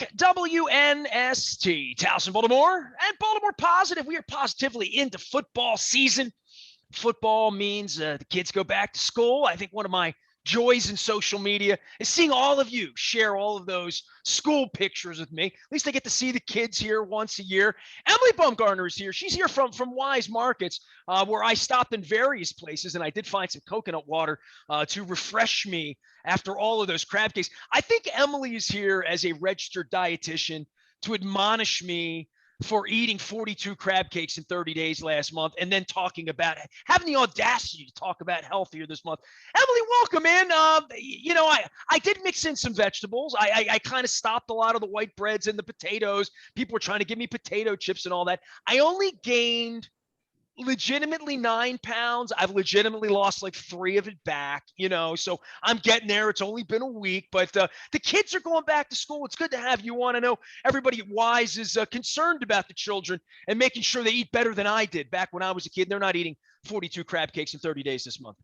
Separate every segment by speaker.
Speaker 1: back. WNST, Towson, Baltimore, and Baltimore Positive. We are positively into football season. Football means the kids go back to school. I think one of my joys in social media is seeing all of you share all of those school pictures with me. At least I get to see the kids here once a year. Emily Bumgarner is here. She's here from Weis Markets, where I stopped in various places, and I did find some coconut water to refresh me after all of those crab cakes. I think Emily is here as a registered dietitian to admonish me for eating 42 crab cakes in 30 days last month, and then talking about having the audacity to talk about healthier this month. Emily, welcome in. I did mix in some vegetables. I kind of stopped a lot of the white breads and the potatoes. People were trying to give me potato chips and all that. I only gained legitimately 9 pounds. I've legitimately lost like 3 of it back, so I'm getting there. It's only been a week, but the kids are going back to school. It's good to have you on. I know everybody at Weis is concerned about the children and making sure they eat better than I did back when I was a kid. They're not eating 42 crab cakes in 30 days this month.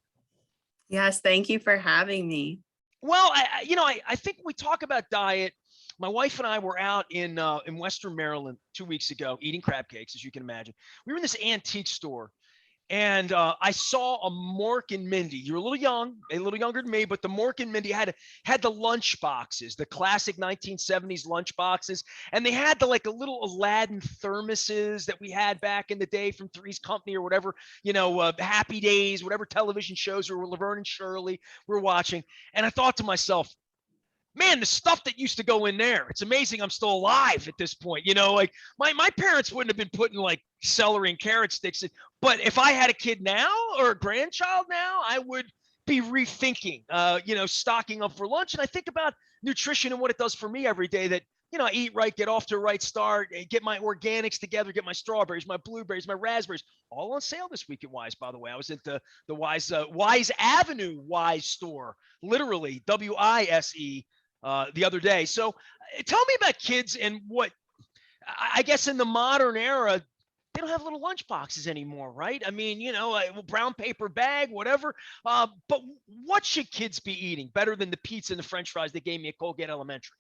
Speaker 2: Yes, thank you for having me.
Speaker 1: Well, I think when we talk about diet, my wife and I were out in Western Maryland 2 weeks ago eating crab cakes, as you can imagine. We were in this antique store, and I saw a Mork and Mindy. You're a little younger than me, but the Mork and Mindy had the lunch boxes, the classic 1970s lunch boxes, and they had the like a little Aladdin thermoses that we had back in the day from Three's Company or whatever, Happy Days, whatever television shows or Laverne and Shirley we're watching. And I thought to myself, man, the stuff that used to go in there, it's amazing I'm still alive at this point. Like my parents wouldn't have been putting like celery and carrot sticks in, but if I had a kid now or a grandchild now, I would be rethinking, stocking up for lunch. And I think about nutrition and what it does for me every day, that, I eat right, get off to a right start, get my organics together, get my strawberries, my blueberries, my raspberries, all on sale this week at Weis, by the way. I was at the Weis Avenue Weis store, literally WISE, the other day. So tell me about kids and what, I guess in the modern era, they don't have little lunch boxes anymore, right? I mean, a brown paper bag, whatever. But what should kids be eating better than the pizza and the French fries they gave me at Colgate Elementary?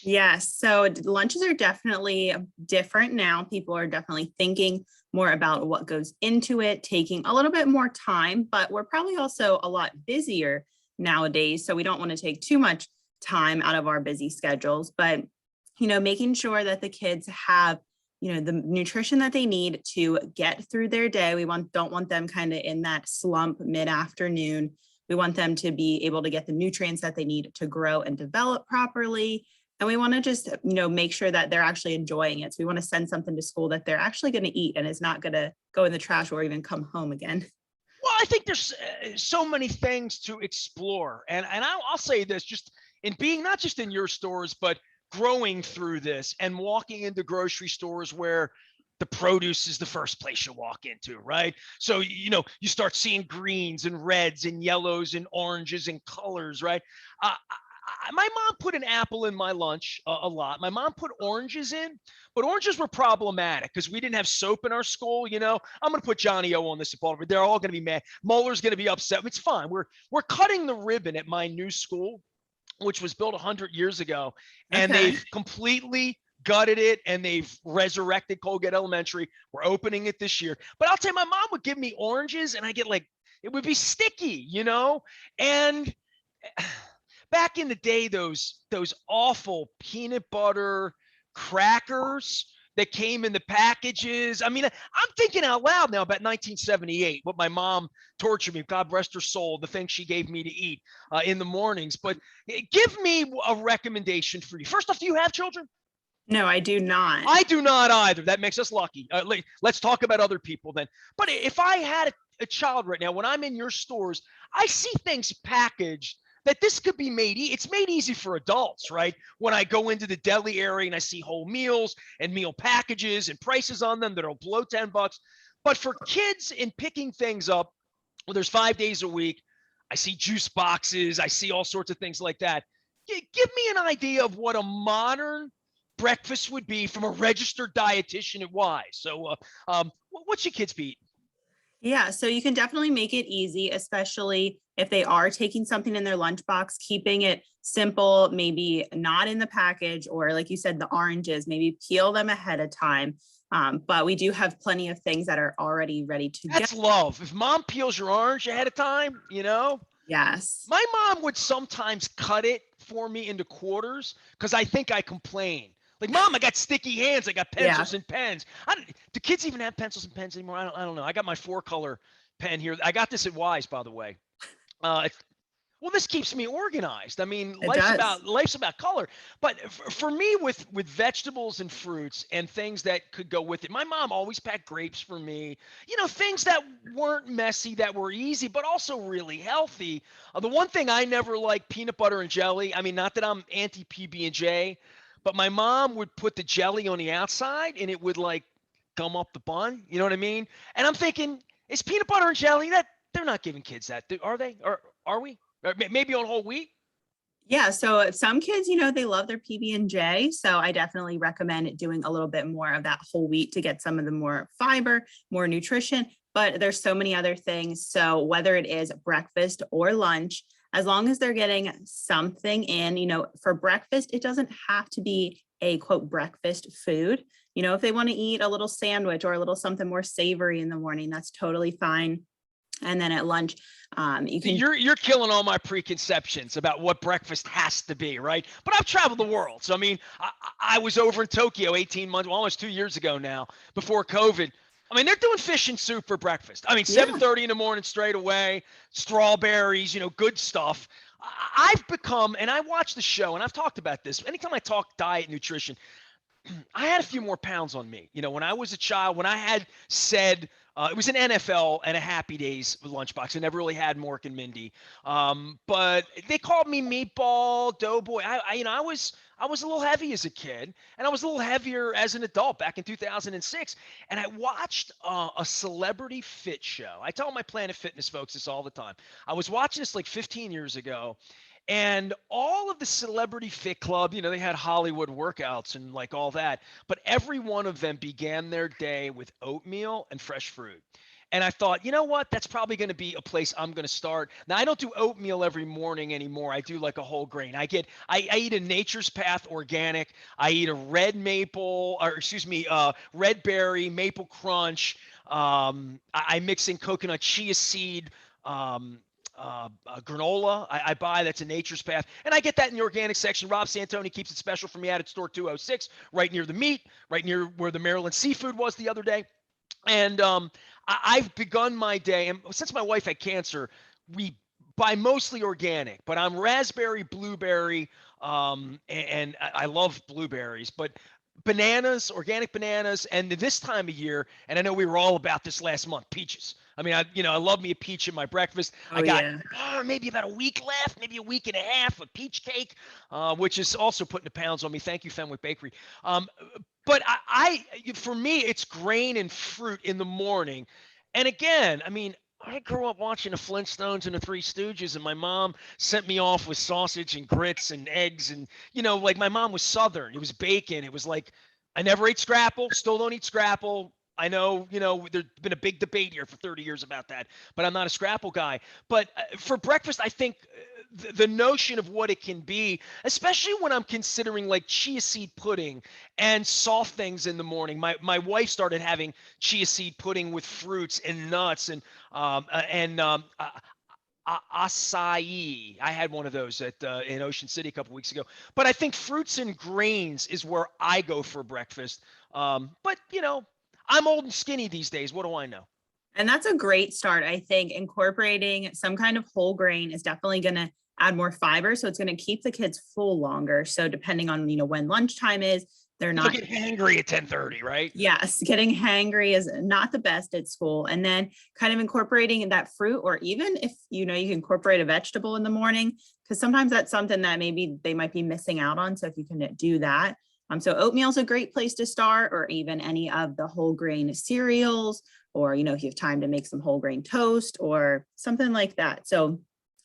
Speaker 2: Yes, so lunches are definitely different now. People are definitely thinking more about what goes into it, taking a little bit more time, but we're probably also a lot busier nowadays. So we don't want to take too much time out of our busy schedules, but making sure that the kids have the nutrition that they need to get through their day. We don't want them kind of in that slump mid-afternoon. We want them to be able to get the nutrients that they need to grow and develop properly. And we want to just make sure that they're actually enjoying it. So we want to send something to school that they're actually going to eat and is not going to go in the trash or even come home again.
Speaker 1: Well, I think there's so many things to explore, and I'll say this, just in being not just in your stores, but growing through this and walking into grocery stores where the produce is the first place you walk into, right? So, you start seeing greens and reds and yellows and oranges and colors, right? My mom put an apple in my lunch a lot. My mom put oranges in, but oranges were problematic because we didn't have soap in our school. I'm going to put Johnny O on this at Baltimore. They're all going to be mad. Muller's going to be upset. It's fine. We're cutting the ribbon at my new school, which was built 100 years ago, and they've completely gutted it, and they've resurrected Colgate Elementary. We're opening it this year. But I'll tell you, my mom would give me oranges, and I get it would be sticky, and back in the day, those awful peanut butter crackers that came in the packages. I mean, I'm thinking out loud now about 1978, what my mom tortured me, God rest her soul, the things she gave me to eat in the mornings. But give me a recommendation for you. First off, do you have children?
Speaker 2: No, I do not.
Speaker 1: I do not either. That makes us lucky. Let's talk about other people then. But if I had a child right now, when I'm in your stores, I see things packaged that this could be it's made easy for adults, right? When I go into the deli area and I see whole meals and meal packages and prices on them that are below $10. But for kids in picking things up, well, there's 5 days a week. I see juice boxes. I see all sorts of things like that. Give me an idea of what a modern breakfast would be from a registered dietitian at Weis. So what should kids be eating?
Speaker 2: Yeah, so you can definitely make it easy, especially if they are taking something in their lunchbox, keeping it simple, maybe not in the package, or like you said, the oranges, maybe peel them ahead of time. But we do have plenty of things that are already ready to go.
Speaker 1: That's love. If mom peels your orange ahead of time,
Speaker 2: Yes.
Speaker 1: my mom would sometimes cut it for me into quarters because I think I complain. Like, mom, I got sticky hands. I got
Speaker 2: Yeah.
Speaker 1: pencils and pens. Do kids even have pencils and pens anymore? I don't know. I got my 4-color pen here. I got this at Weis, by the way. Uh, well, this keeps me organized. I mean,
Speaker 2: It does.
Speaker 1: life's about color. But for me, with vegetables and fruits and things that could go with it, my mom always packed grapes for me. Things that weren't messy, that were easy, but also really healthy. The one thing I never liked, peanut butter and jelly. I mean, not that I'm anti PB&J, but my mom would put the jelly on the outside and it would like gum up the bun. You know what I mean? And I'm thinking, is peanut butter and jelly that they're not giving kids that, are they? Or are we? Or maybe on whole wheat.
Speaker 2: Yeah, so some kids, they love their PB&J. So I definitely recommend doing a little bit more of that whole wheat to get some of the more fiber, more nutrition. But there's so many other things. So whether it is breakfast or lunch, as long as they're getting something in, for breakfast, it doesn't have to be a quote breakfast food. If they want to eat a little sandwich or a little something more savory in the morning, that's totally fine. And then at lunch, you can.
Speaker 1: You're killing all my preconceptions about what breakfast has to be, right? But I've traveled the world, so I mean, I was over in Tokyo 18 months, well, almost 2 years ago now, before COVID. I mean, they're doing fish and soup for breakfast. I mean,
Speaker 2: Yeah.
Speaker 1: 7:30 in the morning straight away, strawberries, good stuff. I've become, and I watch the show, and I've talked about this. Anytime I talk diet, nutrition, I had a few more pounds on me. When I was a child, when I had said it was an NFL and a Happy Days lunchbox. I never really had Mork and Mindy, but they called me Meatball, Doughboy. I was a little heavy as a kid, and I was a little heavier as an adult back in 2006. And I watched a celebrity fit show. I tell my Planet Fitness folks this all the time. I was watching this like 15 years ago, and all of the celebrity fit club, they had Hollywood workouts and like all that, but every one of them began their day with oatmeal and fresh fruit. And I thought, you know what? That's probably going to be a place I'm going to start. Now, I don't do oatmeal every morning anymore. I do like a whole grain. I eat a Nature's Path organic. I eat a red maple, or excuse me, red berry maple crunch. I mix in coconut chia seed. Granola I buy, that's a Nature's Path, and I get that in the organic section. Rob Santoni keeps it special for me out at store 206, right near the meat, right near where the Maryland seafood was the other day. And I've begun my day, and since my wife had cancer, we buy mostly organic, but I'm raspberry, blueberry, and I love blueberries, but bananas, organic bananas, and this time of year, and I know we were all about this last month, peaches. I mean, I love me a peach in my breakfast.
Speaker 2: Oh
Speaker 1: I got
Speaker 2: yeah.
Speaker 1: maybe about a week left, maybe a week and a half of peach cake, which is also putting the pounds on me. Thank you, Fenwick Bakery. But for me, it's grain and fruit in the morning. And again, I mean, I grew up watching the Flintstones and the Three Stooges, and my mom sent me off with sausage and grits and eggs. And, like my mom was Southern. It was bacon. It was like, I never ate Scrapple, still don't eat Scrapple. I know, there's been a big debate here for 30 years about that, but I'm not a Scrapple guy. But for breakfast, I think the notion of what it can be, especially when I'm considering like chia seed pudding and soft things in the morning. My wife started having chia seed pudding with fruits and nuts and acai. I had one of those at in Ocean City a couple weeks ago. But I think fruits and grains is where I go for breakfast. But I'm old and skinny these days. What do I know?
Speaker 2: And that's a great start. I think incorporating some kind of whole grain is definitely going to add more fiber. So it's going to keep the kids full longer. So depending on, when lunchtime is, they're
Speaker 1: They'll
Speaker 2: not.
Speaker 1: get hangry at 10:30, right?
Speaker 2: Yes, getting hangry is not the best at school. And then kind of incorporating that fruit, or even if you can incorporate a vegetable in the morning, because sometimes that's something that maybe they might be missing out on. So if you can do that. So oatmeal is a great place to start, or even any of the whole grain cereals, or if you have time to make some whole grain toast or something like that. So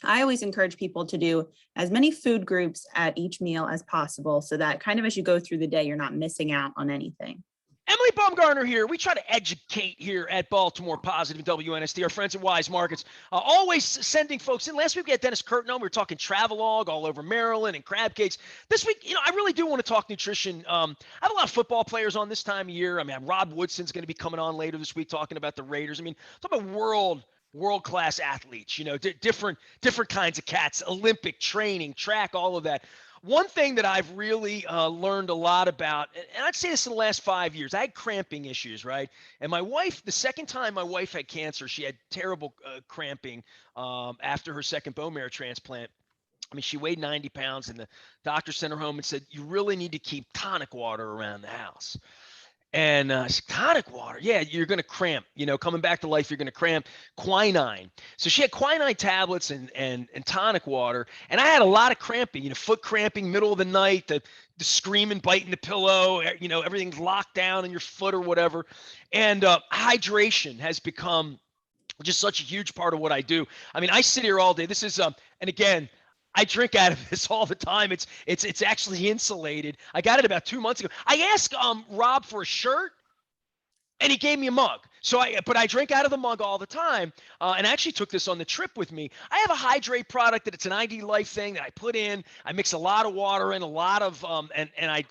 Speaker 2: I always encourage people to do as many food groups at each meal as possible, so that kind of as you go through the day, you're not missing out on anything.
Speaker 1: Emily Bumgarner here. We try to educate here at Baltimore Positive WNST. Our friends at Weis Markets always sending folks in. Last week we had Dennis Curtin on. We were talking travelogue all over Maryland and crab cakes. This week, I really do want to talk nutrition. I have a lot of football players on this time of year. I mean, Rob Woodson's going to be coming on later this week talking about the Raiders. I mean, talk about world-class athletes. Different kinds of cats, Olympic training, track, all of that. One thing that I've really learned a lot about, and I'd say this in the last 5 years, I had cramping issues, right? And my wife, the second time my wife had cancer, she had terrible cramping after her second bone marrow transplant. I mean, she weighed 90 pounds, and the doctor sent her home and said, you really need to keep tonic water around the house. And tonic water, yeah, you're going to cramp. Coming back to life, you're going to cramp. Quinine. So she had quinine tablets and tonic water, and I had a lot of cramping. Foot cramping, middle of the night, the screaming, biting the pillow. Everything's locked down in your foot or whatever. And hydration has become just such a huge part of what I do. I mean, I sit here all day. This is and again, I drink out of this all the time. It's actually insulated. I got it about 2 months ago. I asked Rob for a shirt, and he gave me a mug. But I drink out of the mug all the time. And I actually took this on the trip with me. I have a hydrate product that it's an ID Life thing that I put in. I mix a lot of water in, a lot of and I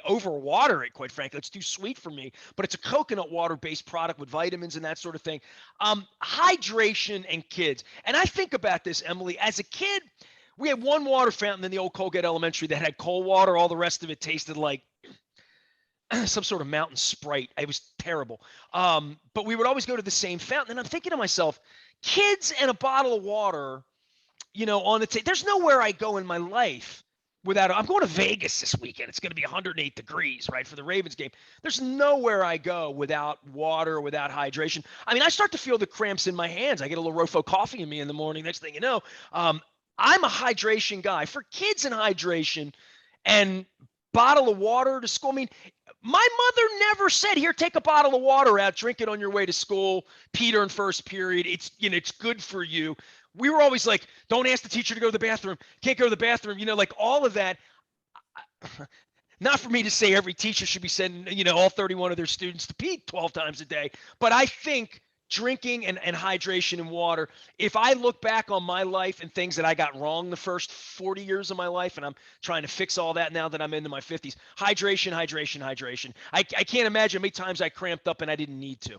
Speaker 1: overwater it, quite frankly. It's too sweet for me. But it's a coconut water-based product with vitamins and that sort of thing. Hydration and kids. And I think about this, Emily, as a kid. We had one water fountain in the old Colgate Elementary that had cold water. All the rest of it tasted like some sort of mountain Sprite. It was terrible. But we would always go to the same fountain. And I'm thinking to myself, kids and a bottle of water, on the table. There's nowhere I go in my life without. I'm going to Vegas this weekend. It's going to be 108 degrees, right, for the Ravens game. There's nowhere I go without water, without hydration. I mean, I start to feel the cramps in my hands. I get a little Rofo coffee in me in the morning. Next thing you know, I'm a hydration guy. For kids and hydration and bottle of water to school. I mean, my mother never said, here, take a bottle of water out, drink it on your way to school, Peter in first period. It's good for you. We were always like, don't ask the teacher to go to the bathroom. Can't go to the bathroom. Like all of that. Not for me to say every teacher should be sending, all 31 of their students to pee 12 times a day. But I think drinking and hydration and water. If I look back on my life and things that I got wrong the first 40 years of my life, and I'm trying to fix all that now that I'm into my 50s, hydration. I can't imagine how many times I cramped up and I didn't need to.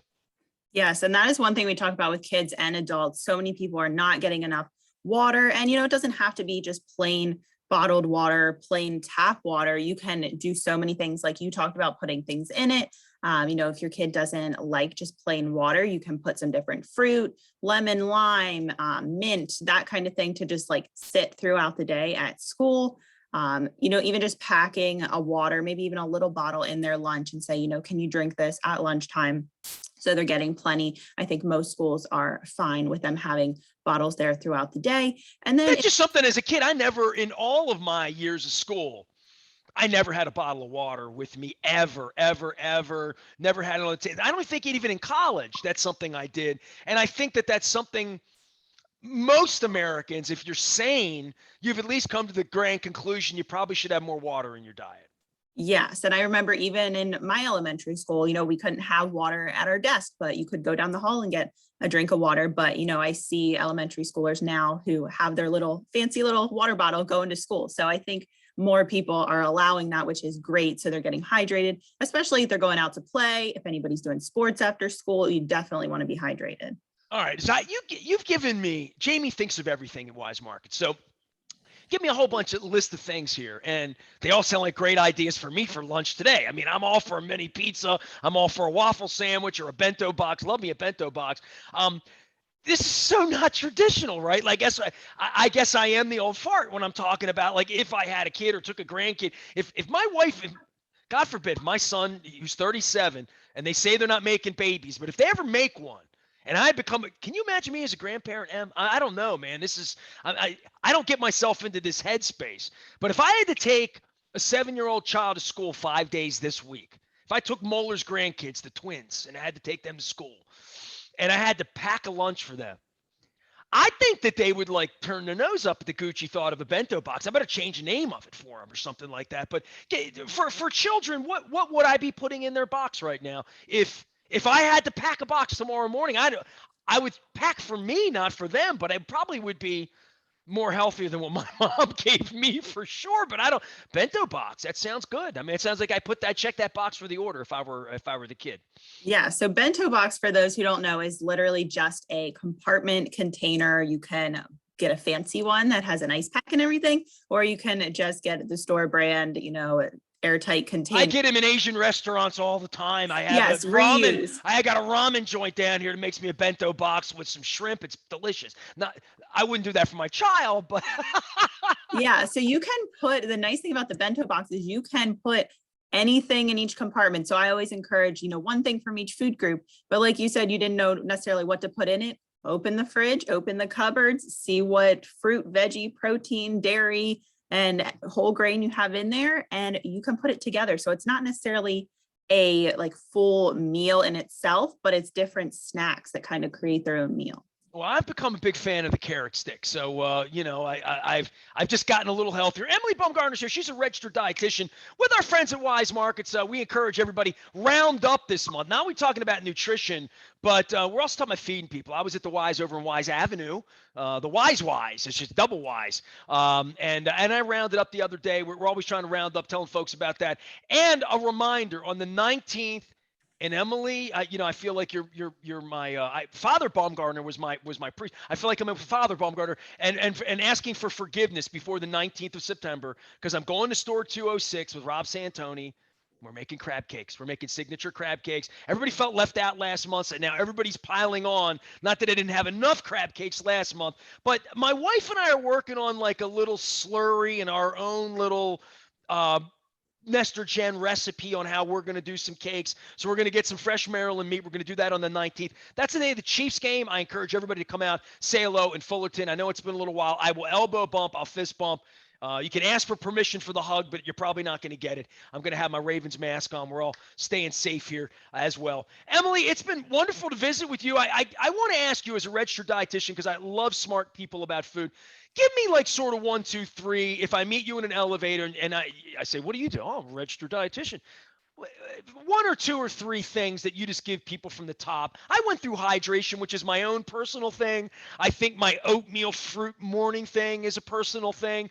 Speaker 2: Yes. And that is one thing we talk about with kids and adults. So many people are not getting enough water. And, it doesn't have to be just plain bottled water, plain tap water. You can do so many things like you talked about, putting things in it. If your kid doesn't like just plain water, you can put some different fruit, lemon, lime, mint, that kind of thing to just like sit throughout the day at school. Even just packing a water, maybe even a little bottle in their lunch and say, can you drink this at lunchtime? So they're getting plenty. I think most schools are fine with them having bottles there throughout the day. And then
Speaker 1: it's just something as a kid, I never, in all of my years of school, I never had a bottle of water with me ever. Never had it on the table. I don't think even in college, that's something I did. And I think that that's something most Americans, if you're sane, you've at least come to the grand conclusion you probably should have more water in your diet.
Speaker 2: Yes. And I remember even in my elementary school, we couldn't have water at our desk, but you could go down the hall and get a drink of water. But, I see elementary schoolers now who have their little fancy little water bottle going to school. So I think more people are allowing that, which is great. So they're getting hydrated, especially if they're going out to play. If anybody's doing sports after school, you definitely want to be hydrated.
Speaker 1: All right. So you've given me, Jamie thinks of everything at Weis Markets. So give me a whole bunch of list of things here. And they all sound like great ideas for me for lunch today. I mean, I'm all for a mini pizza. I'm all for a waffle sandwich or a bento box. Love me a bento box. This is so not traditional, right? Like, I guess I am the old fart when I'm talking about, like, if I had a kid or took a grandkid, if my wife, God forbid, my son, who's 37, and they say they're not making babies, but if they ever make one, and I can you imagine me as a grandparent, Em? I don't know, man. I don't get myself into this headspace. But if I had to take a 7-year-old child to school 5 days this week, if I took Moeller's grandkids, the twins, and I had to take them to school, and I had to pack a lunch for them, I think that they would like turn their nose up at the Gucci thought of a bento box. I better change the name of it for them or something like that. But for children, what would I be putting in their box right now? If I had to pack a box tomorrow morning, I would pack for me, not for them. But I probably would be more healthier than what my mom gave me for sure. But I don't bento box. That sounds good. I mean, it sounds like I check that box for the order if I were the kid.
Speaker 2: Yeah, so bento box, for those who don't know, is literally just a compartment container. You can get a fancy one that has an ice pack and everything, or you can just get the store brand, airtight
Speaker 1: I
Speaker 2: container.
Speaker 1: get them in Asian restaurants all the time. I have
Speaker 2: Yes,
Speaker 1: a ramen.
Speaker 2: reuse.
Speaker 1: I got a ramen joint down here that makes me a bento box with some shrimp. It's delicious. Not, I wouldn't do that for my child, but
Speaker 2: Yeah, so you can put, the nice thing about the bento box is you can put anything in each compartment. So I always encourage, one thing from each food group. But like you said, you didn't know necessarily what to put in it. Open the fridge, open the cupboards, see what fruit, veggie, protein, dairy, and whole grain you have in there, and you can put it together. So it's not necessarily a like full meal in itself, but it's different snacks that kind of create their own meal.
Speaker 1: well, I've become a big fan of the carrot stick. So, I've just gotten a little healthier. Emily Bumgarner's here. She's a registered dietitian with our friends at Weis Markets. We encourage everybody round up this month. Now we're talking about nutrition, but we're also talking about feeding people. I was at the Weis over in Weis Avenue, the Weis. It's just double Weis. And I rounded up the other day. We're always trying to round up, telling folks about that. And a reminder on the 19th. And Emily, I feel like you're my Father Bumgarner was my priest. I feel like I'm a Father Bumgarner and asking for forgiveness before the 19th of September because I'm going to store 206 with Rob Santoni. We're making crab cakes. We're making signature crab cakes. Everybody felt left out last month, and now everybody's piling on. Not that I didn't have enough crab cakes last month, but my wife and I are working on like a little slurry and our own little Nestor Jen recipe on how we're going to do some cakes. So we're going to get some fresh Maryland meat. We're going to do that on the 19th. That's the day of the Chiefs game. I encourage everybody to come out, say hello in Fullerton. I know it's been a little while. I will elbow bump. I'll fist bump. You can ask for permission for the hug, but you're probably not going to get it. I'm going to have my Ravens mask on. We're all staying safe here as well. Emily, it's been wonderful to visit with you. I want to ask you as a registered dietitian, because I love smart people about food. Give me like sort of 1, 2, 3. If I meet you in an elevator and I say, what do you do? Oh, I'm a registered dietitian. 1 or 2 or 3 things that you just give people from the top. I went through hydration, which is my own personal thing. I think my oatmeal fruit morning thing is a personal thing.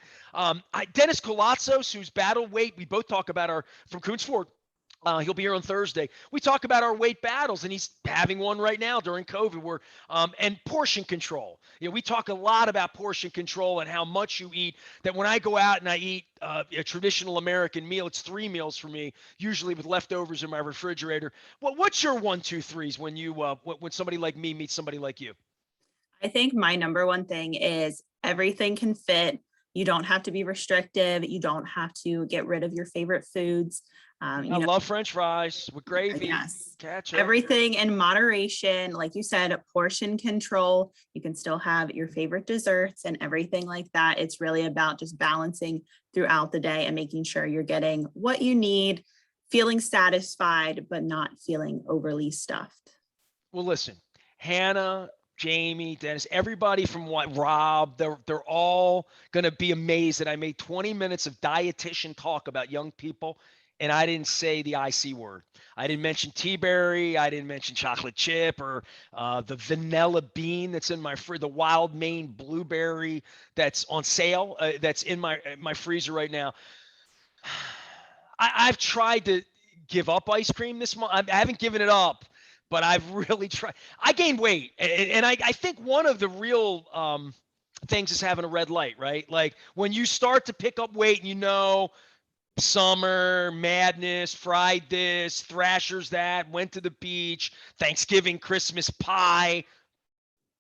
Speaker 1: Dennis Colatzos, who's battle weight, we both talk about our from Coons Ford. He'll be here on Thursday. We talk about our weight battles, and he's having one right now during COVID. And portion control. We talk a lot about portion control and how much you eat. That when I go out and I eat a traditional American meal, it's 3 meals for me, usually with leftovers in my refrigerator. What's your 1, 2, 3s when you when somebody like me meets somebody like you?
Speaker 2: I think my number one thing is everything can fit. You don't have to be restrictive. You don't have to get rid of your favorite foods.
Speaker 1: I love French fries with gravy.
Speaker 2: Yes.
Speaker 1: Ketchup.
Speaker 2: Everything in moderation. Like you said, portion control. You can still have your favorite desserts and everything like that. It's really about just balancing throughout the day and making sure you're getting what you need, feeling satisfied, but not feeling overly stuffed.
Speaker 1: Well, listen, Hannah, Jamie, Dennis, everybody from Rob, they're all going to be amazed that I made 20 minutes of dietitian talk about young people, and I didn't say the IC word. I didn't mention tea-berry. I didn't mention chocolate chip or the vanilla bean that's in my fridge, the wild Maine blueberry that's on sale, that's in my freezer right now. I've tried to give up ice cream this month. I haven't given it up, but I've really tried. I gained weight, and I think one of the real things is having a red light, right? Like when you start to pick up weight and summer, madness, fried this, thrashers that, went to the beach, Thanksgiving, Christmas pie,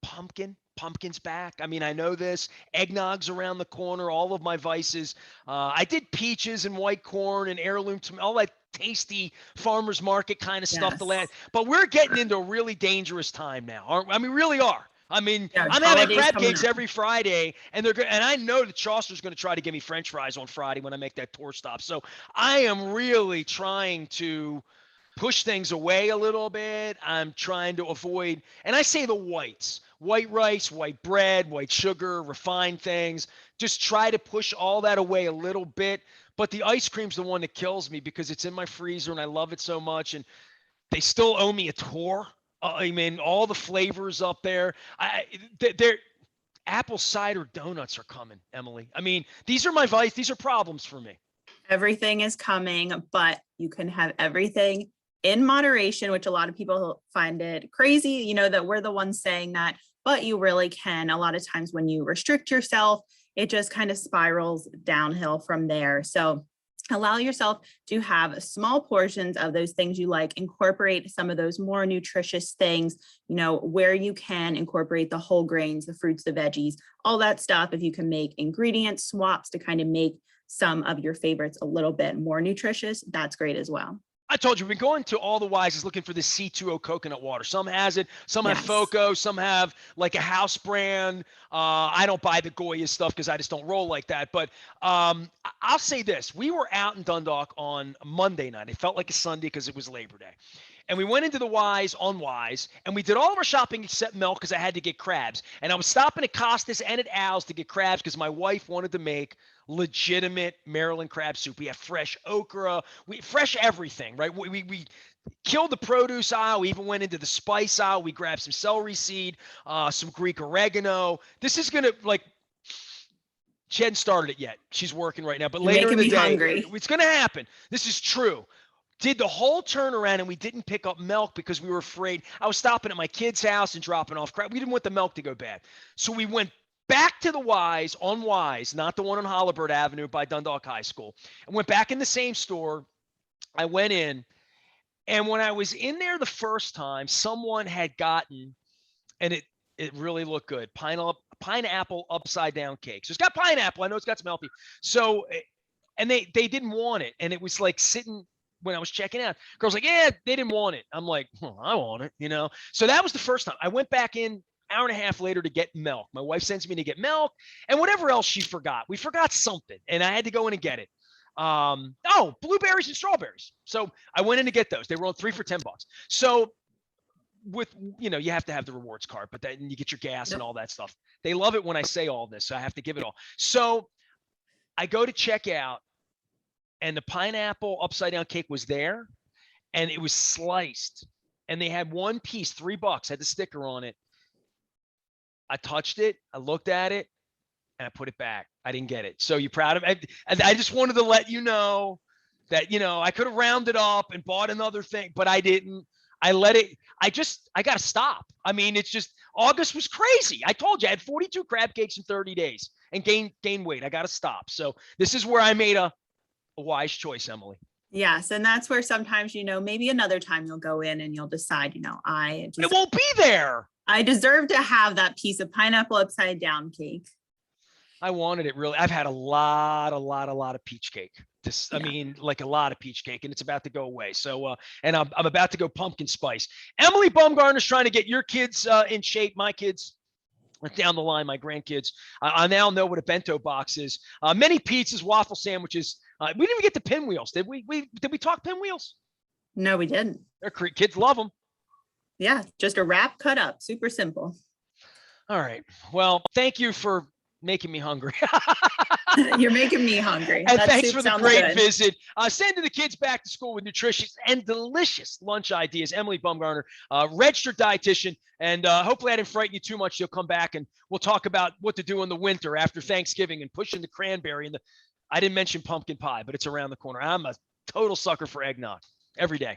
Speaker 1: pumpkin's back. I mean, I know this. Eggnog's around the corner, all of my vices. I did peaches and white corn and heirloom, all that tasty farmer's market kind of stuff.
Speaker 2: Yes.
Speaker 1: But we're getting into a really dangerous time now. I mean, really are. I mean,
Speaker 2: Yeah,
Speaker 1: I'm having
Speaker 2: holidays
Speaker 1: crab
Speaker 2: coming
Speaker 1: cakes
Speaker 2: up.
Speaker 1: every Friday, and I know that Chaucer's going to try to give me French fries on Friday when I make that tour stop. So I am really trying to push things away a little bit. I'm trying to avoid, and I say the whites, white rice, white bread, white sugar, refined things. Just try to push all that away a little bit. But the ice cream's the one that kills me because it's in my freezer and I love it so much. And they still owe me a tour. I mean, all the flavors up there. They're apple cider donuts are coming, Emily. I mean, these are my vice. These are problems for me.
Speaker 2: Everything is coming, but you can have everything in moderation, which a lot of people find it crazy, you know, that we're the ones saying that, but you really can. A lot of times when you restrict yourself, it just kind of spirals downhill from there. So allow yourself to have small portions of those things you like, incorporate some of those more nutritious things, you know, where you can incorporate the whole grains, the fruits, the veggies, all that stuff. If you can make ingredient swaps to kind of make some of your favorites a little bit more nutritious, that's great as well.
Speaker 1: I told you, we've been going to all the Weises looking for the C2O coconut water. Some has it, some have FOCO, some have like a house brand. I don't buy the Goya stuff because I just don't roll like that. But I'll say this. We were out in Dundalk on Monday night. It felt like a Sunday because it was Labor Day. And we went into the Weis on Weis, and we did all of our shopping except milk because I had to get crabs. And I was stopping at Costas and at Al's to get crabs because my wife wanted to make legitimate Maryland crab soup. We have fresh okra, fresh everything, right? We killed the produce aisle. We even went into the spice aisle. We grabbed some celery seed, some Greek oregano. This is going to, like, she hadn't started it yet. She's working right now, but
Speaker 2: You're
Speaker 1: later in the day,
Speaker 2: hungry.
Speaker 1: It's going to happen. This is true. Did the whole turnaround, and we didn't pick up milk because we were afraid. I was stopping at my kid's house and dropping off crap. We didn't want the milk to go bad. So we went back to the Weis on Weis, not the one on Holabird Avenue by Dundalk High School, and went back in the same store. I went in, and when I was in there the first time, someone had gotten, and it really looked good, pineapple upside down cake. So it's got pineapple. I know it's got some healthy. So, and they didn't want it, and it was like sitting when I was checking out. Girls like, yeah, they didn't want it. I'm like, I want it, you know. So that was the first time. I went back in hour and a half later to get milk. My wife sends me to get milk and whatever else she forgot. We forgot something, and I had to go in and get it. Blueberries and strawberries. So I went in to get those. They were on 3 for $10. So with, you know, you have to have the rewards card, but then you get your gas and all that stuff. They love it when I say all this, so I have to give it all. So I go to check out, and the pineapple upside down cake was there, and it was sliced, and they had one piece, $3, had the sticker on it. I touched it, I looked at it, and I put it back. I didn't get it. So you proud of it? I just wanted to let you know that, you know, I could have rounded up and bought another thing, but I didn't. I let it. I got to stop. I mean, it's just, August was crazy. I told you I had 42 crab cakes in 30 days and gained weight. I got to stop. So this is where I made a wise choice, Emily.
Speaker 2: Yes. And that's where sometimes, you know, maybe another time you'll go in and you'll decide, you know,
Speaker 1: it won't be there.
Speaker 2: I deserve to have that piece of pineapple upside down cake.
Speaker 1: I wanted it really. I've had a lot of peach cake. I mean, like a lot of peach cake, and it's about to go away. So, and I'm about to go pumpkin spice. Emily Bumgarner's trying to get your kids in shape. My kids down the line, my grandkids. I now know what a bento box is. Many pizzas, waffle sandwiches. We didn't even get the pinwheels. Did we? Did we talk pinwheels?
Speaker 2: No, we didn't.
Speaker 1: Kids love them.
Speaker 2: Yeah, just a wrap cut up. Super simple.
Speaker 1: All right. Well, thank you for making me hungry.
Speaker 2: You're making me hungry.
Speaker 1: And thanks for the great visit. Sending the kids back to school with nutritious and delicious lunch ideas. Emily Bumgarner, registered dietitian. And hopefully I didn't frighten you too much. You'll come back and we'll talk about what to do in the winter after Thanksgiving and pushing the cranberry. And I didn't mention pumpkin pie, but it's around the corner. I'm a total sucker for eggnog every day.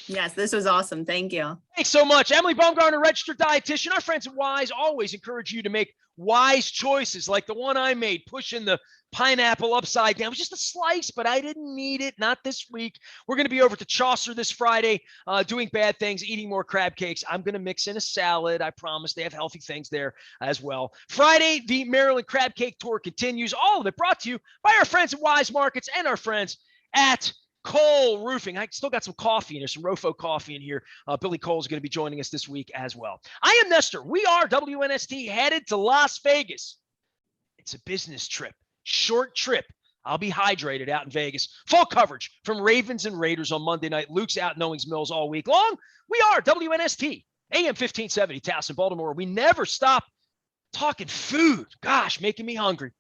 Speaker 2: Yes, this was awesome. Thank you.
Speaker 1: Thanks so much. Emily Bumgarner, registered dietitian. Our friends at Weis always encourage you to make wise choices like the one I made, pushing the pineapple upside down. It was just a slice, but I didn't need it. Not this week. We're going to be over to Chaucer this Friday, doing bad things, eating more crab cakes. I'm going to mix in a salad. I promise. They have healthy things there as well. Friday, the Maryland Crab Cake Tour continues. All of it brought to you by our friends at Weis Markets and our friends at Cole Roofing. I still got some coffee in here, some Rofo coffee in here. Billy Cole is going to be joining us this week as well. I am Nestor. We are WNST headed to Las Vegas. It's a business trip, short trip. I'll be hydrated out in Vegas. Full coverage from Ravens and Raiders on Monday night. Luke's out in Owings Mills all week long. We are WNST, AM 1570, Towson, Baltimore. We never stop talking food. Gosh, making me hungry.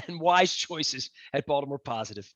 Speaker 1: And wise choices at Baltimore Positive.